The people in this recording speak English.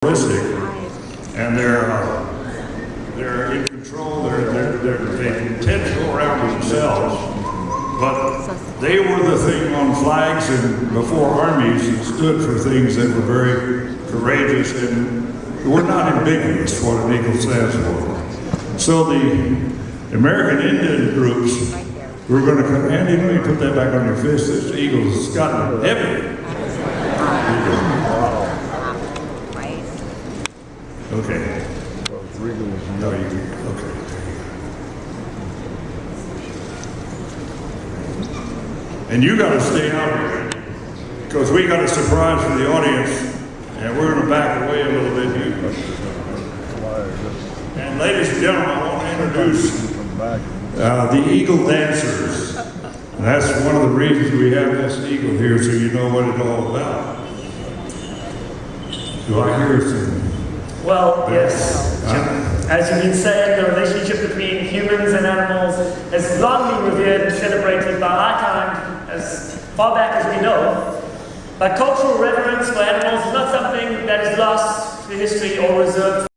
and they're in control. They tend to go around themselves, but they were the thing on flags and before armies that stood for things that were very courageous and were not ambiguous what an eagle stands for. So the American Indian groups were going to come. Andy, let me put that back on your fist. This eagle's got heavy. Okay. No, okay. And you got to stay out here because we got a surprise for the audience, and we're going to back away a little bit. And ladies and gentlemen, I want to introduce the Eagle Dancers. And that's one of the reasons we have this eagle here, so you know what it's all about. Do I hear something? Well, yes. As you've been saying, the relationship between humans and animals has long been revered and celebrated by our time as far back as we know. But cultural reverence for animals is not something that is lost to history or reserved